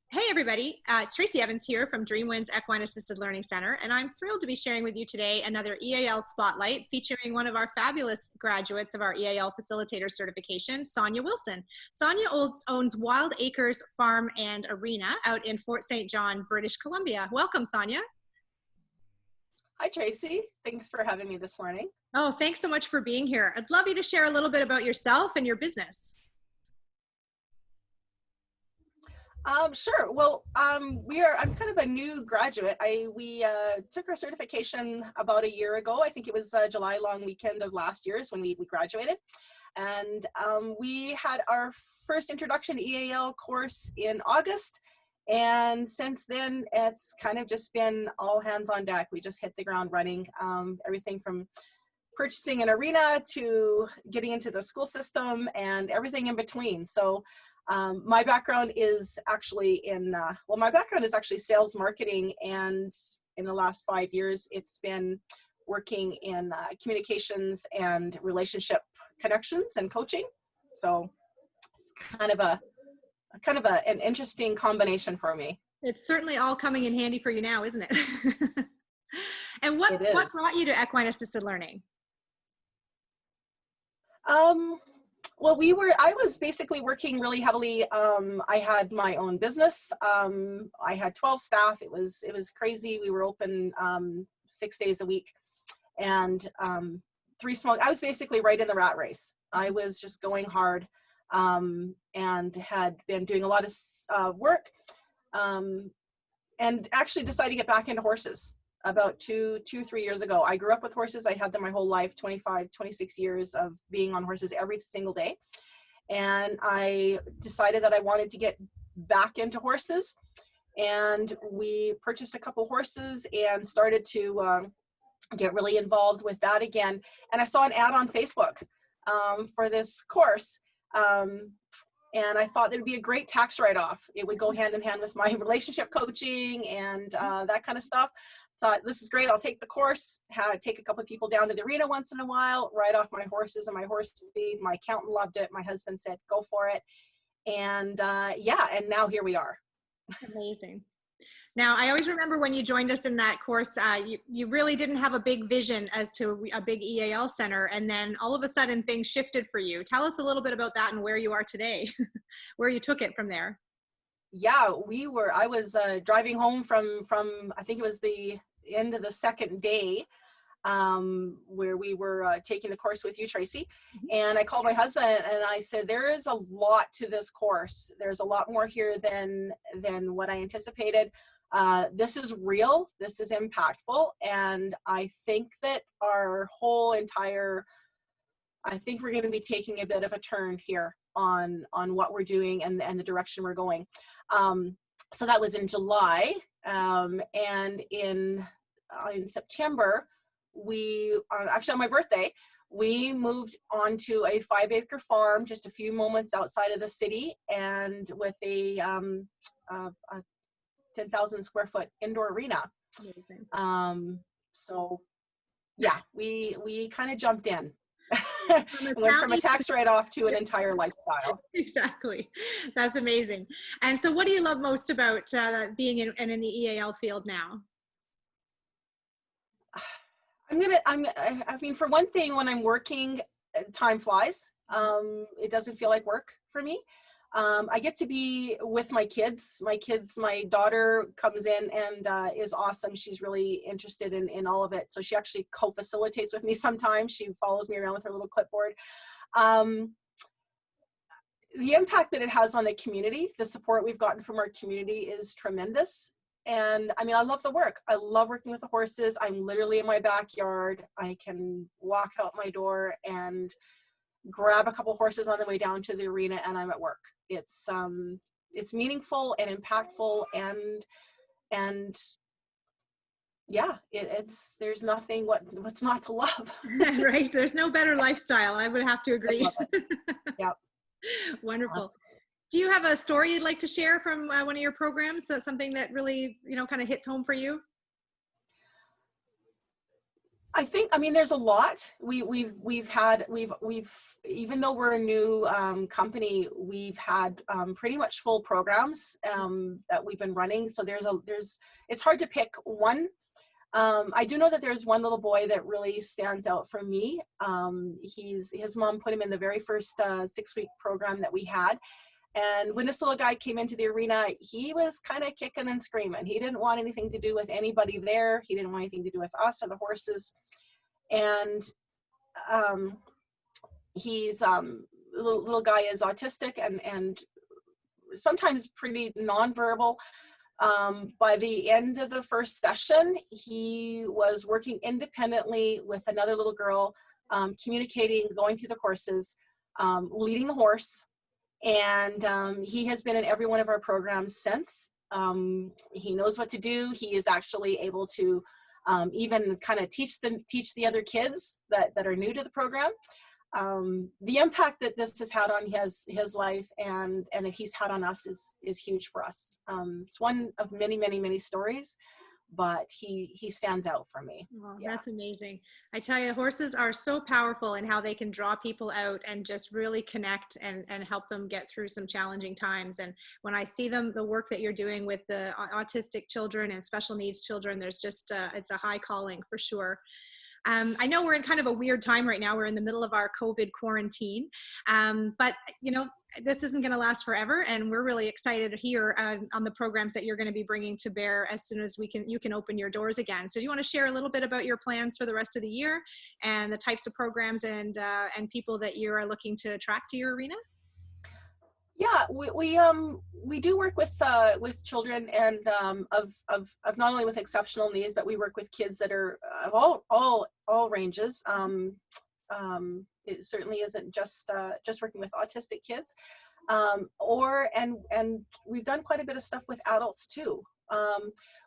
Hey everybody, it's Tracy Evans here from Dreamwinds Equine Assisted Learning Center, and I'm thrilled to be sharing with you today another EAL Spotlight featuring one of our fabulous graduates of our EAL Facilitator certification, Sonya Wilson. Sonya owns Wild Acres Farm and Arena out in Fort St. John, British Columbia. Welcome, Sonya. Hi, Tracy. Thanks for having me this morning. Oh, thanks so much for being here. I'd love you to share a little bit about yourself and your business. Sure. Well, I'm kind of a new graduate. We took our certification about a year ago. I think it was July long weekend of last year is when we graduated. And we had our first introduction to EAL course in August. And since then, it's kind of just been all hands on deck. We just hit the ground running. Everything from purchasing an arena to getting into the school system and everything in between. So my background is actually sales marketing, and in the last 5 years, it's been working in communications and relationship connections and coaching. So it's kind of an interesting combination for me. It's certainly all coming in handy for you now, isn't it? And what brought you to equine assisted learning? Well, I was basically working really heavily. I had my own business. I had 12 staff. It was crazy. We were open 6 days a week, and I was basically right in the rat race. I was just going hard, and had been doing a lot of work, and actually decided to get back into horses about 3 years ago. I grew up with horses. I had them my whole life, 26 years of being on horses every single day. And I decided that I wanted to get back into horses. And we purchased a couple horses and started to get really involved with that again. And I saw an ad on Facebook for this course. And I thought there'd be a great tax write-off. It would go hand in hand with my relationship coaching and that kind of stuff. Thought, this is great. I'll take the course, take a couple of people down to the arena once in a while, ride off my horses and my horse feed. My accountant loved it. My husband said, go for it. And and now here we are. Amazing. Now, I always remember when you joined us in that course, you really didn't have a big vision as to a big EAL center, and then all of a sudden things shifted for you. Tell us a little bit about that and where you are today, where you took it from there. Yeah, I was driving home from I think it was the end of the second day, where we were taking the course with you, Tracy. And I called my husband and I said, there is a lot to this course. There's a lot more here than what I anticipated. This is real, this is impactful. And I think that I think we're going to be taking a bit of a turn here on what we're doing and the direction we're going. So that was in July, and in September, actually on my birthday, we moved onto a 5-acre farm just a few moments outside of the city, and with a 10,000 square foot indoor arena. So yeah, we kind of jumped in. Went from a tax write-off to an entire lifestyle. Exactly. That's amazing. And so what do you love most about being in the EAL field now? I mean, for one thing, when I'm working, time flies. It doesn't feel like work for me. I get to be with my kids. My daughter comes in and is awesome. She's really interested in all of it. So she actually co-facilitates with me sometimes. She follows me around with her little clipboard. The impact that it has on the community, the support we've gotten from our community is tremendous. And I mean, I love the work. I love working with the horses. I'm literally in my backyard. I can walk out my door and grab a couple horses on the way down to the arena, and I'm at work. It's meaningful and impactful, and yeah, there's nothing what's not to love. Right, there's no better lifestyle. I would have to agree. I love it. Yep. Wonderful. Absolutely. Do you have a story you'd like to share from one of your programs? That's something that really kind of hits home for you? I mean, there's a lot. We've even though we're a new company, we've had pretty much full programs that we've been running. So it's hard to pick one. I do know that there's one little boy that really stands out for me. His mom put him in the very first 6-week program that we had. And when this little guy came into the arena, he was kind of kicking and screaming. He didn't want anything to do with anybody there. He didn't want anything to do with us or the horses. And he's little guy is autistic and sometimes pretty nonverbal. By the end of the first session, he was working independently with another little girl, communicating, going through the courses, leading the horse. And he has been in every one of our programs since. He knows what to do. He is actually able to even kind of teach the other kids that are new to the program. The impact that this has had on his life and that he's had on us is huge for us. It's one of many, many, many stories, but he stands out for me. Oh, yeah. That's amazing. I tell you, horses are so powerful in how they can draw people out and just really connect and help them get through some challenging times. And when I see the work that you're doing with the autistic children and special needs children, there's just, it's a high calling for sure. I know we're in kind of a weird time right now. We're in the middle of our COVID quarantine, but you know, this isn't going to last forever, and we're really excited here on the programs that you're going to be bringing to bear as soon as you can open your doors again. So do you want to share a little bit about your plans for the rest of the year and the types of programs and people that you are looking to attract to your arena? Yeah, we do work with children and of not only with exceptional needs, but we work with kids that are of all ranges. It certainly isn't just working with autistic kids, and we've done quite a bit of stuff with adults too.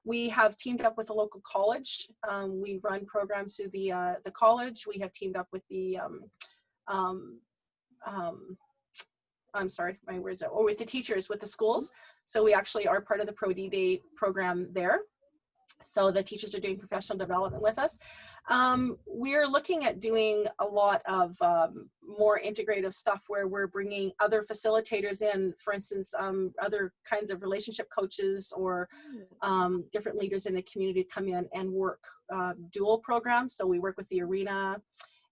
We have teamed up with a local college. We run programs through the college. We have teamed up with the I'm sorry, my words are, or with the teachers, with the schools. So we actually are part of the Pro D-Day program there. So the teachers are doing professional development with us. We're looking at doing a lot of more integrative stuff where we're bringing other facilitators in, for instance, other kinds of relationship coaches or different leaders in the community to come in and work dual programs. So we work with the arena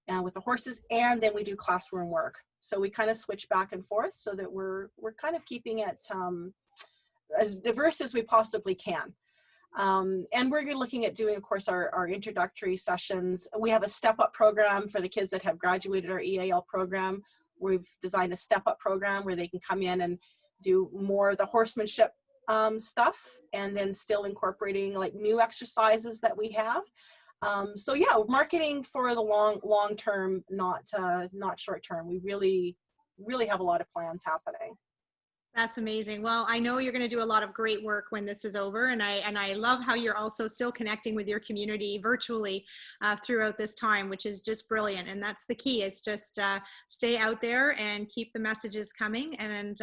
and with the horses, and then we do classroom work. So we kind of switch back and forth so that we're kind of keeping it as diverse as we possibly can. And we're looking at doing, of course, our introductory sessions. We have a step-up program for the kids that have graduated our EAL program. We've designed a step-up program where they can come in and do more of the horsemanship stuff, and then still incorporating like new exercises that we have. So yeah, marketing for the long term, not short term. We really have a lot of plans happening. That's amazing. Well, I know you're going to do a lot of great work when this is over, and I love how you're also still connecting with your community virtually throughout this time, which is just brilliant. And that's the key. It's just stay out there and keep the messages coming. And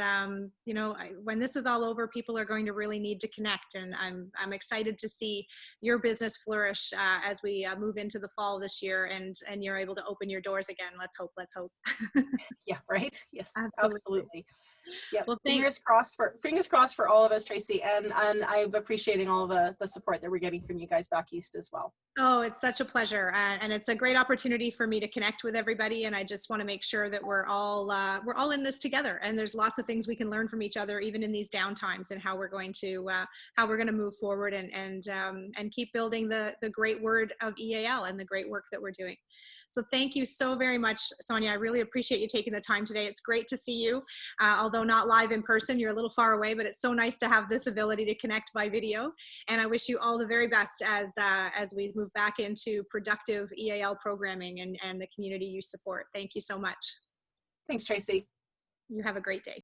you know, when this is all over, people are going to really need to connect. And I'm excited to see your business flourish as we move into the fall this year, and you're able to open your doors again. Let's hope. Let's hope. Yeah. Right. Yes. Absolutely. Yeah. Well, fingers crossed for all of us, Tracy, and I'm appreciating all the support that we're getting from you guys back east as well. Oh, it's such a pleasure, and it's a great opportunity for me to connect with everybody. And I just want to make sure that we're all in this together. And there's lots of things we can learn from each other, even in these downtimes, and how we're going to move forward and keep building the great word of EAL and the great work that we're doing. So thank you so very much, Sonya. I really appreciate you taking the time today. It's great to see you, although not live in person. You're a little far away, but it's so nice to have this ability to connect by video. And I wish you all the very best as we move back into productive EAL programming and the community you support. Thank you so much. Thanks, Tracy. You have a great day.